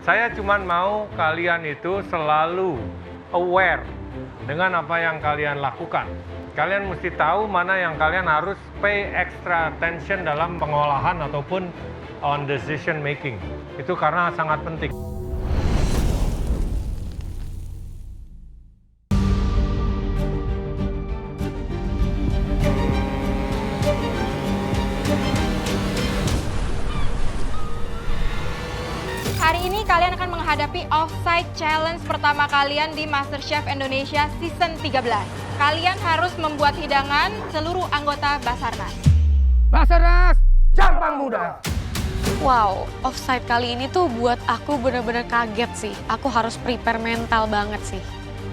Saya cuman mau kalian itu selalu aware dengan apa yang kalian lakukan. Kalian mesti tahu mana yang kalian harus pay extra attention dalam pengolahan ataupun on decision making. Itu karena sangat penting. Hari ini kalian akan menghadapi offside challenge pertama kalian di MasterChef Indonesia Season 13. Kalian harus membuat hidangan seluruh anggota Basarnas. Basarnas, Jampang Muda. Wow, offside kali ini tuh buat aku bener-bener kaget sih. Aku harus prepare mental banget sih.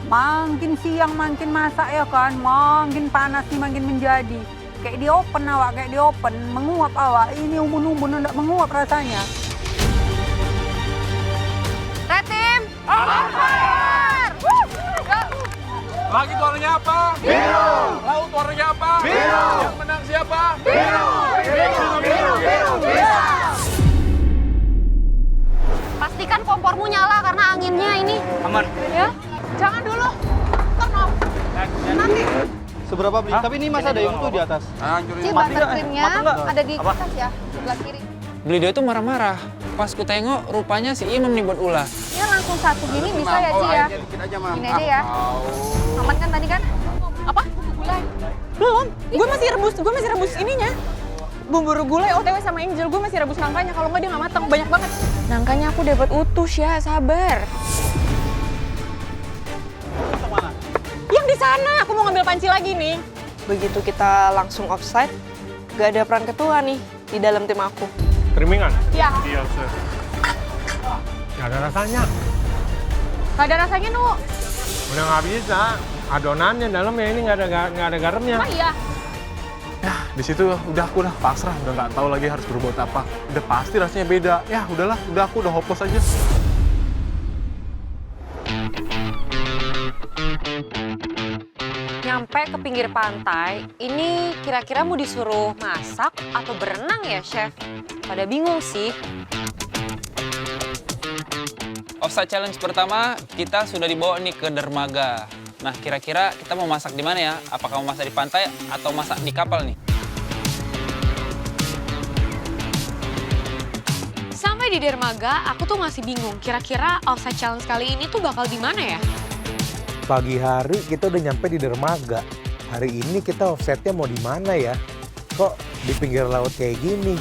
Makin siang makin masak ya kan, makin panas nih makin menjadi. Kayak di open awak, kayak di open, menguap awak. Ini umbun-umbun enggak menguap rasanya. Red Team, on fire! Lagi warnanya apa? Biru. Laut warnanya apa? Biru. Yang menang siapa? Biru, biru, biru, biru, biru. Pastikan kompormu nyala karena anginnya ini. Aman. Ya, jangan dulu. Turn off. Nanti. Seberapa beli? Tapi ini masih ada yang utuh di atas. Ci, buttercreamnya ada di atas ya, sebelah kiri. Beliau itu marah-marah. Pas ku tengok, rupanya si Imam nih buat ulah. Ya langsung satu gini bisa ya, Ci ya? Gini aja ya. Aman kan tadi kan? Apa? Gulai. Belum. Gue masih rebus ininya. Bumbu gulai OTW sama Angel, gue masih rebus nangkanya. Kalau nggak dia nggak matang, banyak banget. Nangkanya aku dapat utuh ya, sabar. Yang di sana, aku mau ngambil panci lagi nih. Begitu kita langsung offside, gak ada peran ketua nih di dalam tim aku. Trimingan? Ya, Iya, sir. Nggak ada rasanya. nggak ada rasanya, Nu. Udah nggak bisa. Adonannya dalamnya ini nggak ada garamnya. Oh iya. Ya, di situ udah aku udah pasrah, udah nggak tahu lagi harus berbuat apa. Udah pasti rasanya beda. Ya, udahlah, aku udah hopeless aja. Nyampe ke pinggir pantai, ini kira-kira mau disuruh masak atau berenang ya, Chef? Pada bingung sih. Offside challenge pertama, kita sudah dibawa nih ke dermaga. Nah, kira-kira kita mau masak di mana ya? Apakah mau masak di pantai atau masak di kapal nih? Sampai di dermaga, aku tuh masih bingung. Kira-kira offside challenge kali ini tuh bakal di mana ya? Pagi hari kita udah nyampe di dermaga. Hari ini kita offsetnya mau di mana ya? Kok di pinggir laut kayak gini?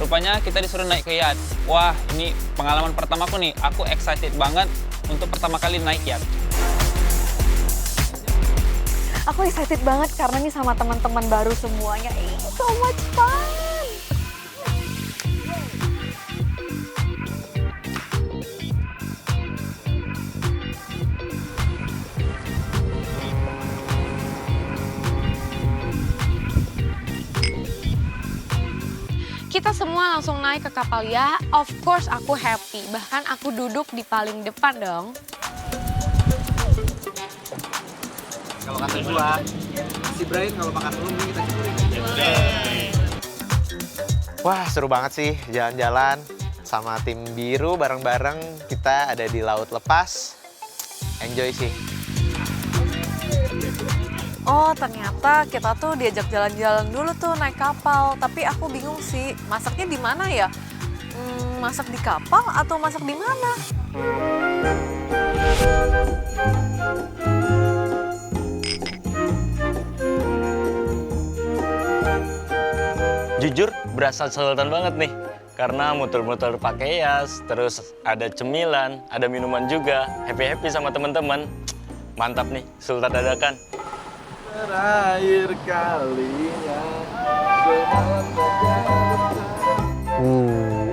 Rupanya kita disuruh naik ke yacht. Wah, ini pengalaman pertamaku nih. Aku excited banget untuk pertama kali naik yacht. Aku excited banget karena nih sama teman-teman baru semuanya. So much fun! Kita semua langsung naik ke kapal ya. Of course aku happy. Bahkan aku duduk di paling depan dong. Kalau kata gua, si Brian kalau makan dulu kita syukurin. Wah, seru banget sih jalan-jalan sama tim biru bareng-bareng. Kita ada di laut lepas. Enjoy sih. Oh, ternyata kita tuh diajak jalan-jalan dulu tuh naik kapal. Tapi aku bingung sih, masaknya di mana ya? Masak di kapal atau masak di mana? Jujur, berasa sultan banget nih. Karena muter-muter pakai yas, terus ada cemilan, ada minuman juga. Happy-happy sama teman-teman. Mantap nih, sultan dadakan. Terakhir kalinya.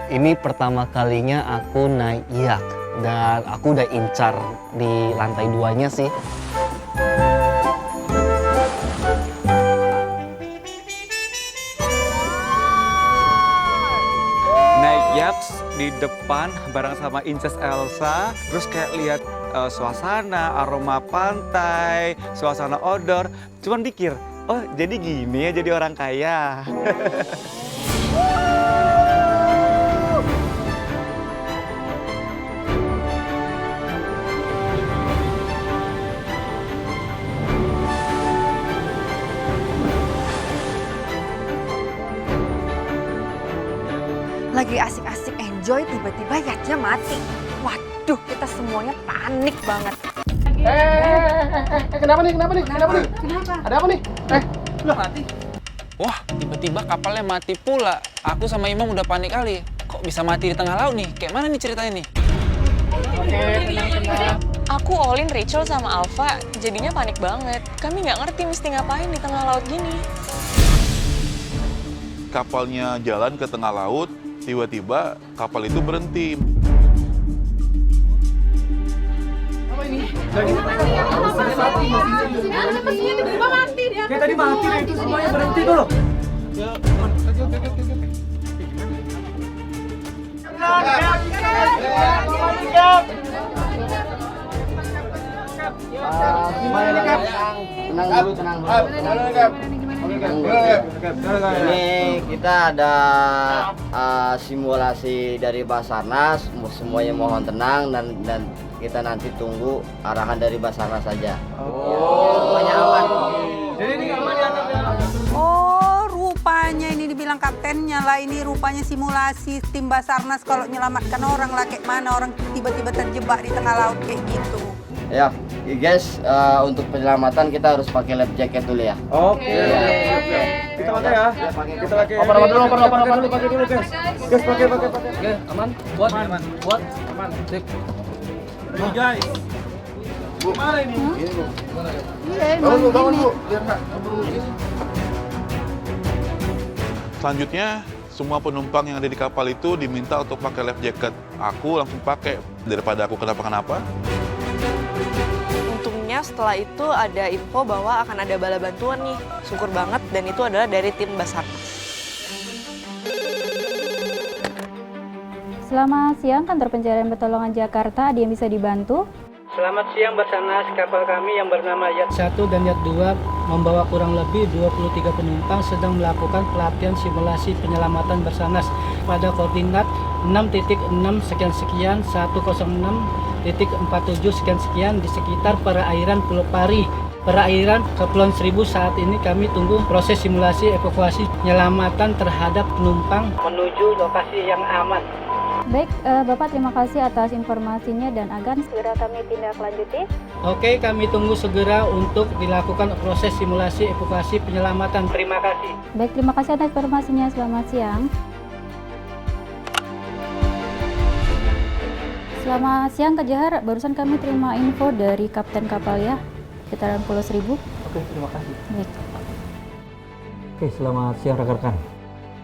Ini pertama kalinya aku naik yacht. Dan aku udah incar di lantai 2-nya sih. Yaps, di depan bareng sama Inces Elsa, terus kayak lihat suasana, aroma pantai, suasana outdoor. Cuman pikir, oh jadi gini ya jadi orang kaya. Lagi asik-asik enjoy, tiba-tiba yachtnya mati. Waduh, kita semuanya panik banget. Kenapa nih? Kenapa? Ada apa nih? Udah mati. Wah, tiba-tiba kapalnya mati pula. Aku sama Imam udah panik kali. Kok bisa mati di tengah laut nih? Kayak mana nih ceritanya nih? Oke, tenang. Aku Olin, Rachel, sama Alfa jadinya panik banget. Kami nggak ngerti mesti ngapain di tengah laut gini. Kapalnya jalan ke tengah laut, tiba-tiba kapal itu berhenti. Apa ini? Kayak tadi mati deh, itu semuanya berhenti tuh loh. Ini kita ada simulasi dari Basarnas, semuanya mohon tenang dan kita nanti tunggu arahan dari Basarnas saja. Semuanya aman. Jadi ini aman ya? Oh, rupanya ini dibilang kaptennya lah. Ini rupanya simulasi tim Basarnas kalau menyelamatkan orang lah. Kayak mana orang tiba-tiba terjebak di tengah laut kayak gitu. Ya, guys, untuk penyelamatan kita harus pakai life jacket dulu ya. Oke. Kita pakai ya. Kita pakai. Oper dulu, pakai dulu, guys. Guys, pakai. Oke, aman? Kuat? Kuat? Aman. Sip. Nih, guys. Bu, mana ini? Ini, Bu. Bangun, Bu. Biar nggak keburu ini. Selanjutnya, semua penumpang yang ada di kapal itu diminta untuk pakai life jacket. Aku langsung pakai daripada aku kenapa-kenapa. Untungnya setelah itu ada info bahwa akan ada bala bantuan nih. Syukur banget, dan itu adalah dari tim Basarnas. Selamat siang, Kantor Pencarian Pertolongan Jakarta. Ada yang bisa dibantu? Selamat siang Basarnas, kapal kami yang bernama Yacht 1 dan Yacht 2 membawa kurang lebih 23 penumpang sedang melakukan pelatihan simulasi penyelamatan Basarnas pada koordinat 6.6 106.47 sekian di sekitar perairan Pulau Pari. Perairan Kepulauan Seribu saat ini kami tunggu proses simulasi evakuasi penyelamatan terhadap penumpang menuju lokasi yang aman. Baik, Bapak terima kasih atas informasinya dan akan segera kami tindak lanjuti. Oke, kami tunggu segera untuk dilakukan proses simulasi evakuasi penyelamatan. Terima kasih. Baik, terima kasih atas informasinya. Selamat siang. Selamat siang Kak Jahar, barusan kami terima info dari Kapten kapal ya, sekitaran Pulau Seribu. Oke, terima kasih. Baik. Oke, selamat siang rekan-rekan.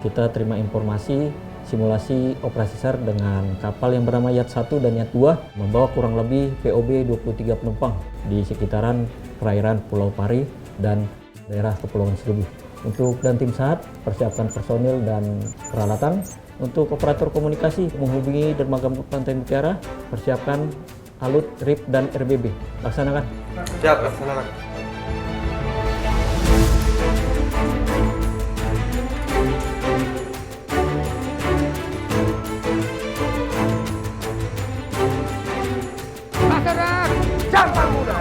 Kita terima informasi simulasi operasi SAR dengan kapal yang bernama Yacht 1 dan Yacht 2 membawa kurang lebih POB 23 penumpang di sekitaran perairan Pulau Pari dan daerah Kepulauan Seribu. Untuk dan tim SAR, persiapkan personil dan peralatan. Untuk operator komunikasi menghubungi dermaga Pantai Mutiara, persiapkan alut, RIP, dan RBB. Laksanakan. Siap, laksanakan. Basarnas, Jambang Muda.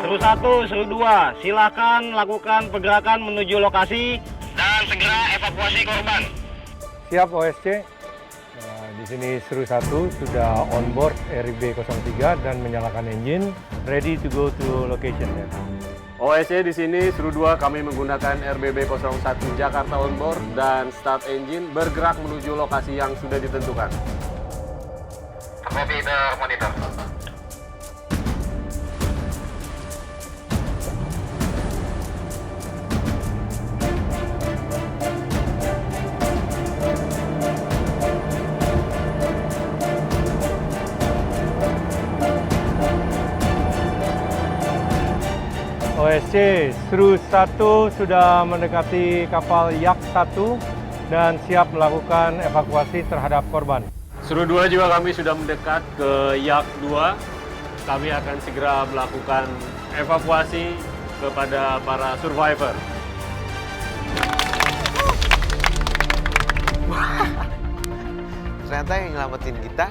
Seru 1, seru 2, silakan lakukan pergerakan menuju lokasi dan segera evakuasi korban. Siap OSC. Di sini Seru 1 sudah on board RIB 03 dan menyalakan engine, ready to go to location ya. OSC di sini Seru 2 kami menggunakan RBB 01 Jakarta on board dan start engine bergerak menuju lokasi yang sudah ditentukan. Copy the monitor. OSC, Seru 1 sudah mendekati kapal Yak 1 dan siap melakukan evakuasi terhadap korban. Seru 2 juga kami sudah mendekat ke Yak 2. Kami akan segera melakukan evakuasi kepada para survivor. Ternyata yang nyelamatin kita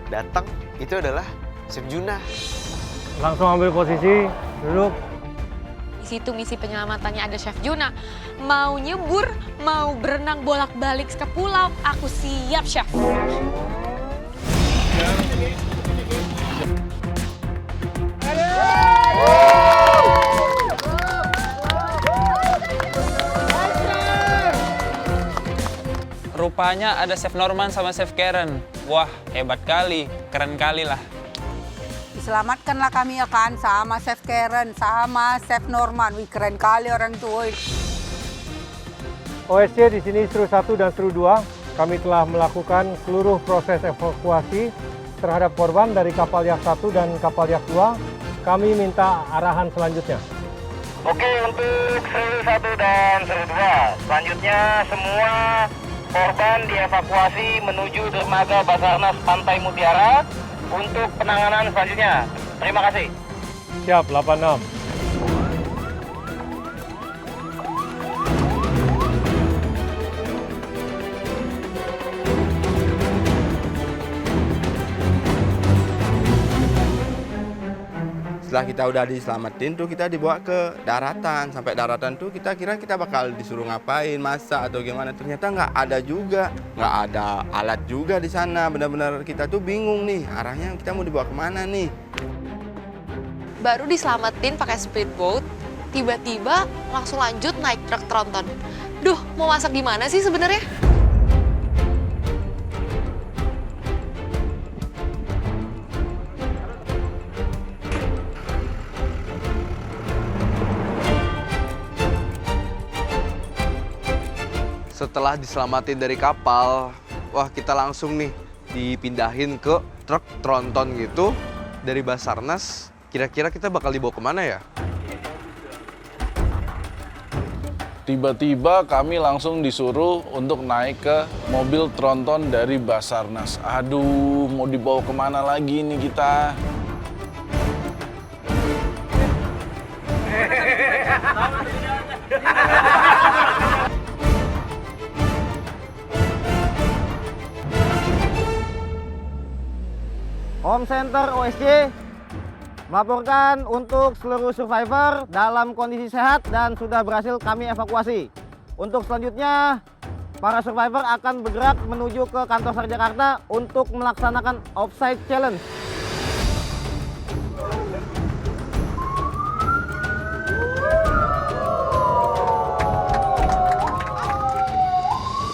datang itu adalah Chef Juna. Langsung ambil posisi, duduk. Di situ misi penyelamatannya ada Chef Juna. Mau nyebur, mau berenang bolak-balik ke pulau, aku siap, Chef. Rupanya ada Chef Norman sama Chef Karen. Wah, hebat kali, keren kali lah. Diselamatkanlah kami ya kan, sama Chef Karen, sama Chef Norman. Wih, keren kali orang tuh. OSC di sini Seru 1 dan Seru 2, kami telah melakukan seluruh proses evakuasi terhadap korban dari kapal Yak 1 dan kapal Yak 2. Kami minta arahan selanjutnya. Oke, untuk Seru 1 dan Seru 2, selanjutnya semua korban dievakuasi menuju dermaga Basarnas Pantai Mutiara untuk penanganan selanjutnya. Terima kasih. Siap, 86. Setelah kita udah diselamatin tuh kita dibawa ke daratan. Sampai daratan tuh kita kira kita bakal disuruh ngapain, masak atau gimana. Ternyata nggak ada juga, nggak ada alat juga di sana. Benar-benar kita tuh bingung nih arahnya kita mau dibawa kemana nih. Baru diselamatin pakai speedboat, tiba-tiba langsung lanjut naik truk tronton. Duh, mau masak gimana sih sebenarnya? Setelah diselamatin dari kapal, wah kita langsung nih dipindahin ke truk tronton gitu dari Basarnas. Kira-kira kita bakal dibawa kemana ya? Tiba-tiba kami langsung disuruh untuk naik ke mobil tronton dari Basarnas. Aduh, mau dibawa kemana lagi nih kita? Home Center OSC melaporkan untuk seluruh survivor dalam kondisi sehat dan sudah berhasil kami evakuasi. Untuk selanjutnya, para survivor akan bergerak menuju ke kantor SAR Jakarta untuk melaksanakan offsite challenge.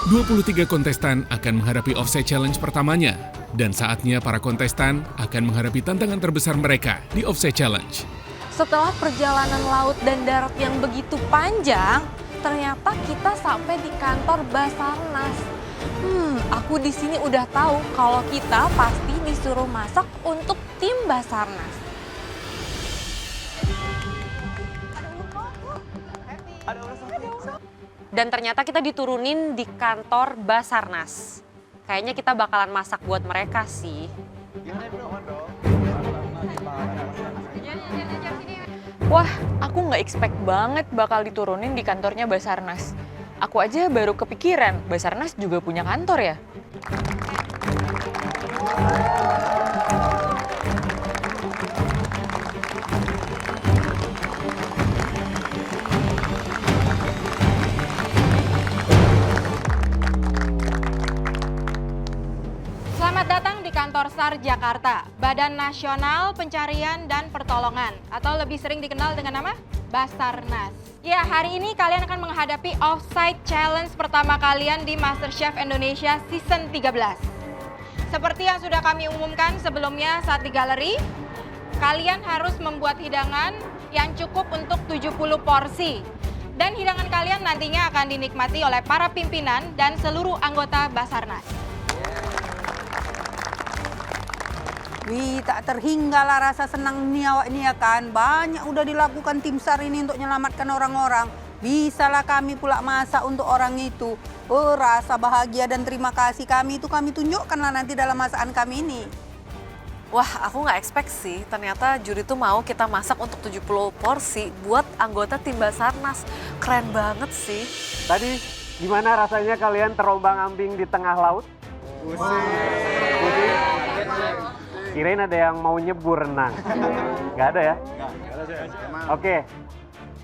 ...23 kontestan akan menghadapi offsite challenge pertamanya. Dan saatnya para kontestan akan menghadapi tantangan terbesar mereka di offsite challenge. Setelah perjalanan laut dan darat yang begitu panjang, ternyata kita sampai di kantor Basarnas. Aku di sini udah tahu kalau kita pasti disuruh masak untuk tim Basarnas. Dan ternyata kita diturunin di kantor Basarnas. Kayaknya kita bakalan masak buat mereka sih. Wah, aku nggak expect banget bakal diturunin di kantornya Basarnas. Aku aja baru kepikiran, Basarnas juga punya kantor ya? Selamat datang di kantor SAR Jakarta, Badan Nasional Pencarian dan Pertolongan, atau lebih sering dikenal dengan nama Basarnas. Ya, hari ini kalian akan menghadapi offsite challenge pertama kalian di MasterChef Indonesia Season 13. Seperti yang sudah kami umumkan sebelumnya saat di galeri, kalian harus membuat hidangan yang cukup untuk 70 porsi. Dan hidangan kalian nantinya akan dinikmati oleh para pimpinan dan seluruh anggota Basarnas. Wih, tak terhinggalah rasa senang nih awak ini ya kan. Banyak udah dilakukan tim SAR ini untuk menyelamatkan orang-orang. Bisalah kami pula masak untuk orang itu. Oh, rasa bahagia dan terima kasih kami itu kami tunjukkanlah nanti dalam masakan kami ini. Wah, aku nggak expect sih. Ternyata juri tuh mau kita masak untuk 70 porsi buat anggota tim Basarnas. Keren banget sih. Tadi gimana rasanya kalian terombang-ambing di tengah laut? Pusing. Kirain ada yang mau nyebur renang. Nggak ada ya? Oke.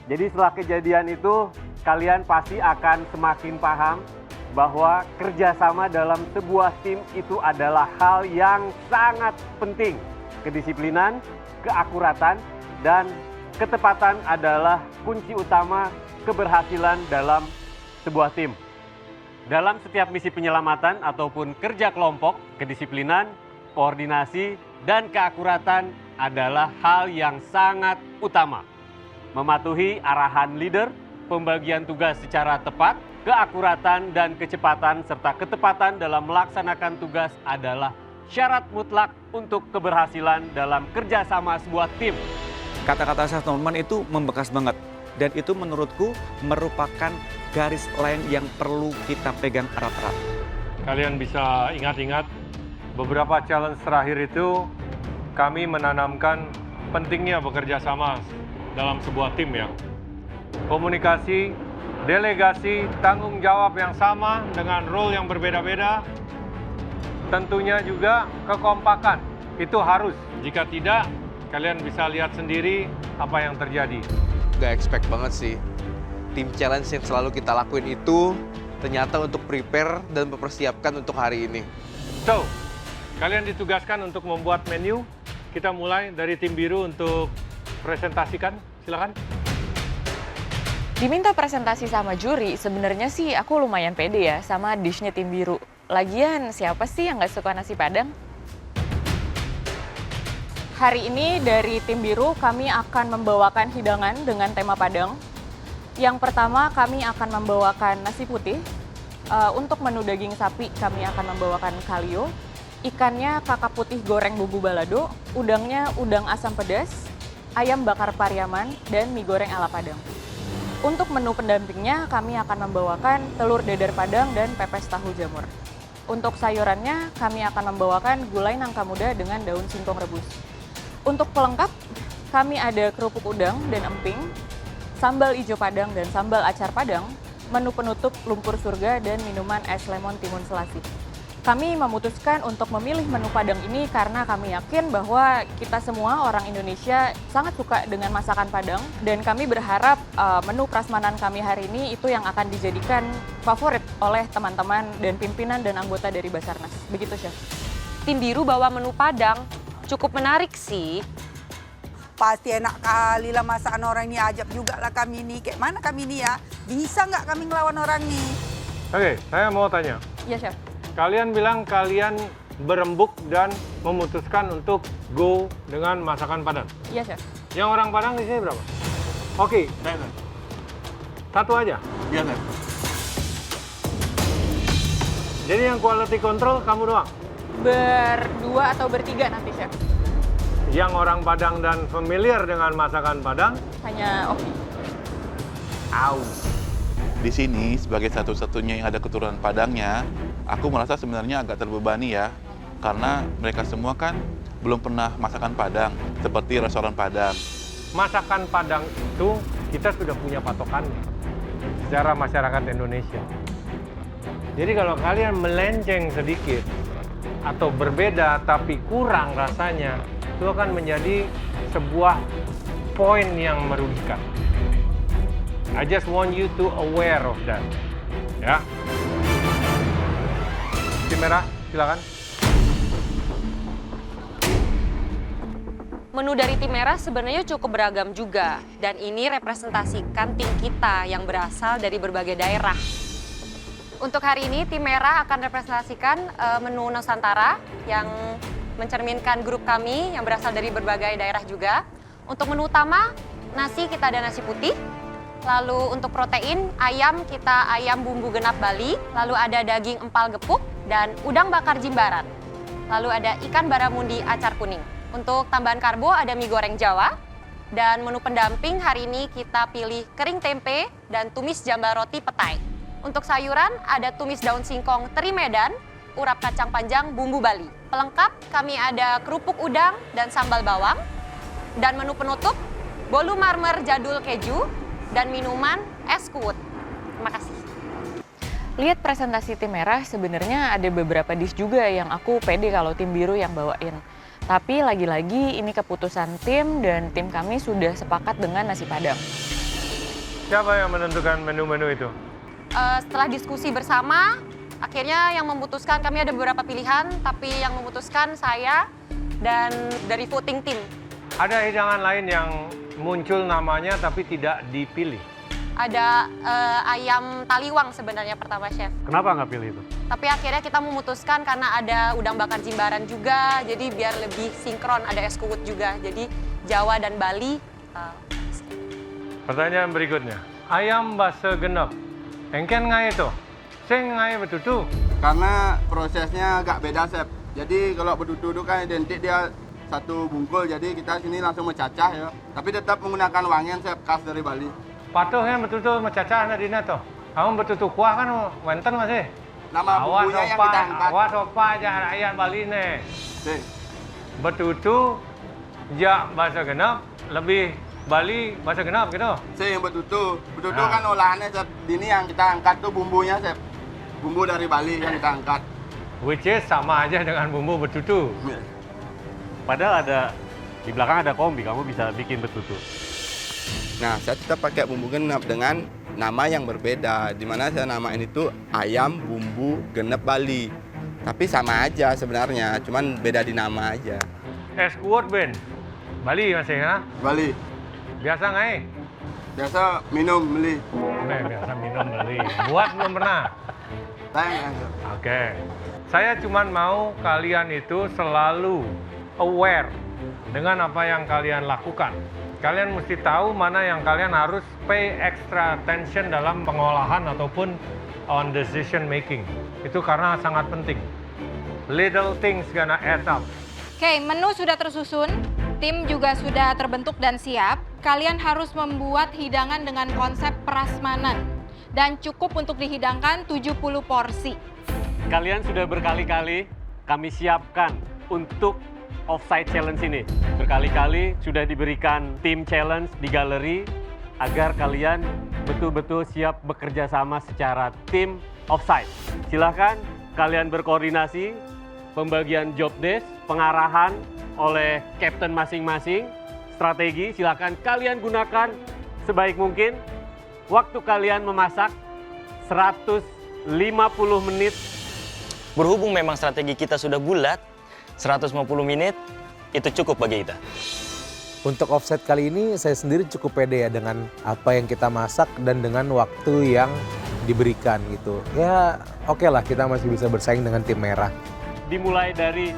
Jadi setelah kejadian itu, kalian pasti akan semakin paham bahwa kerjasama dalam sebuah tim itu adalah hal yang sangat penting. Kedisiplinan, keakuratan, dan ketepatan adalah kunci utama keberhasilan dalam sebuah tim. Dalam setiap misi penyelamatan ataupun kerja kelompok, kedisiplinan, koordinasi, dan keakuratan adalah hal yang sangat utama. Mematuhi arahan leader, pembagian tugas secara tepat, keakuratan dan kecepatan serta ketepatan dalam melaksanakan tugas adalah syarat mutlak untuk keberhasilan dalam kerjasama sebuah tim. Kata-kata Chef Norman itu membekas banget. Dan itu menurutku merupakan garis lain yang perlu kita pegang erat-erat. Kalian bisa ingat-ingat beberapa challenge terakhir itu kami menanamkan pentingnya bekerja sama dalam sebuah tim ya. Komunikasi, delegasi, tanggung jawab yang sama dengan role yang berbeda-beda. Tentunya juga kekompakan. Itu harus. Jika tidak, kalian bisa lihat sendiri apa yang terjadi. Gak expect banget sih. Tim challenge yang selalu kita lakuin itu ternyata untuk prepare dan mempersiapkan untuk hari ini. So, kalian ditugaskan untuk membuat menu. Kita mulai dari tim biru untuk presentasikan, silakan. Diminta presentasi sama juri, sebenarnya sih aku lumayan pede ya sama dishnya tim biru. Lagian siapa sih yang nggak suka nasi Padang? Hari ini dari tim biru kami akan membawakan hidangan dengan tema Padang. Yang pertama kami akan membawakan nasi putih. Untuk menu daging sapi kami akan membawakan kalio. Ikannya kakap putih goreng bumbu balado, udangnya udang asam pedas, ayam bakar Pariaman, dan mie goreng ala Padang. Untuk menu pendampingnya, kami akan membawakan telur dadar Padang dan pepes tahu jamur. Untuk sayurannya, kami akan membawakan gulai nangka muda dengan daun singkong rebus. Untuk pelengkap, kami ada kerupuk udang dan emping, sambal ijo Padang dan sambal acar Padang, menu penutup lumpur surga, dan minuman es lemon timun selasi. Kami memutuskan untuk memilih menu Padang ini karena kami yakin bahwa kita semua orang Indonesia sangat suka dengan masakan Padang dan kami berharap menu prasmanan kami hari ini itu yang akan dijadikan favorit oleh teman-teman dan pimpinan dan anggota dari Basarnas. Begitu, Chef. Tim biru bawa menu Padang, cukup menarik sih. Pasti enak kali lah masakan orang ini, ajab juga lah kami ini. Kayak mana kami ini ya? Bisa nggak kami ngelawan orang ini? Oke, saya mau tanya. Iya, Chef. Kalian bilang kalian berembuk dan memutuskan untuk go dengan masakan Padang. Iya, Chef. Yang orang Padang di sini berapa? Oke, satu aja. Iya, Chef. Jadi yang quality control kamu doang? Berdua atau bertiga nanti, Chef. Yang orang Padang dan familiar dengan masakan Padang? Hanya Oki. Au. Di sini sebagai satu-satunya yang ada keturunan Padangnya, aku merasa sebenarnya agak terbebani ya. Karena mereka semua kan belum pernah masakan Padang, seperti restoran Padang. Masakan Padang itu kita sudah punya patokannya secara masyarakat Indonesia. Jadi kalau kalian melenceng sedikit atau berbeda tapi kurang rasanya, itu akan menjadi sebuah poin yang merugikan. I just want you to aware of that. Ya. Tim merah, silakan. Menu dari tim merah sebenarnya cukup beragam juga. Dan ini representasikan tim kita yang berasal dari berbagai daerah. Untuk hari ini tim merah akan representasikan menu Nusantara yang mencerminkan grup kami yang berasal dari berbagai daerah juga. Untuk menu utama, nasi kita ada nasi putih. Lalu untuk protein, ayam kita ayam bumbu genap Bali. Lalu ada daging empal gepuk dan udang bakar Jimbaran. lalu ada ikan baramundi acar kuning. Untuk tambahan karbo ada mie goreng Jawa, dan menu pendamping hari ini kita pilih kering tempe dan tumis jambal roti petai. Untuk sayuran ada tumis daun singkong teri Medan, urap kacang panjang bumbu Bali. Pelengkap kami ada kerupuk udang dan sambal bawang. Dan menu penutup bolu marmer jadul keju dan minuman es kuut. Terima kasih. Lihat presentasi tim merah, sebenarnya ada beberapa dish juga yang aku pede kalau tim biru yang bawain. Tapi lagi-lagi ini keputusan tim dan tim kami sudah sepakat dengan nasi padang. Siapa yang menentukan menu-menu itu? Setelah diskusi bersama, akhirnya yang memutuskan, kami ada beberapa pilihan, tapi yang memutuskan saya dan dari voting team. Ada hidangan lain yang muncul namanya tapi tidak dipilih? Ada ayam taliwang sebenarnya pertama, Chef. Kenapa nggak pilih itu? Tapi akhirnya kita memutuskan karena ada udang bakar Jimbaran juga, jadi biar lebih sinkron, ada es kuut juga. Jadi Jawa dan Bali. Pertanyaan berikutnya, ayam basa genep, engken ngai itu, sing ngai betutu. Karena prosesnya agak beda, Chef. Jadi kalau betutu itu kan identik dia satu bungkul, jadi kita sini langsung mencacah ya. Tapi tetap menggunakan wangian, Chef, khas dari Bali. Patuhnya betutu mencacah na dina toh. Kamu betutu kuah kan wenten masih. Nama bumbunya yang kita angkat. Awas opa aja rakyat Bali nih. Betutu ja bahasa genap lebih Bali bahasa genap gitu. Yang betutu. Betutu kan olahannya, Chef. Ini yang kita angkat tuh bumbunya, Chef. Bumbu dari Bali yang kita angkat. Which is sama aja dengan bumbu betutu. Padahal ada di belakang ada kombi, kamu bisa bikin betutu. Nah, saya tetap pakai bumbu genep dengan nama yang berbeda. Di mana saya namain itu ayam bumbu genep Bali. Tapi sama aja sebenarnya, cuman beda di nama aja. Es kuot, Ben. Bali masih ya? Bali. Biasa ngai? Biasa minum beli. Biasa minum beli. Buat belum pernah? Oke. Saya cuman mau kalian itu selalu aware dengan apa yang kalian lakukan. Kalian mesti tahu mana yang kalian harus pay extra attention dalam pengolahan ataupun on decision making. Itu karena sangat penting. Little things gonna add up. Oke, menu sudah tersusun, tim juga sudah terbentuk dan siap. Kalian harus membuat hidangan dengan konsep prasmanan dan cukup untuk dihidangkan 70 porsi. Kalian sudah berkali-kali kami siapkan untuk Offsite Challenge ini. Berkali-kali sudah diberikan tim challenge di galeri agar kalian betul-betul siap bekerja sama secara tim offsite. Silahkan kalian berkoordinasi, pembagian job desk, pengarahan oleh kapten masing-masing, strategi silahkan kalian gunakan sebaik mungkin. Waktu kalian memasak 150 menit. Berhubung memang strategi kita sudah bulat, 150 menit itu cukup bagi kita. Untuk offset kali ini saya sendiri cukup pede ya dengan apa yang kita masak dan dengan waktu yang diberikan gitu. Ya oke lah, kita masih bisa bersaing dengan tim merah. Dimulai dari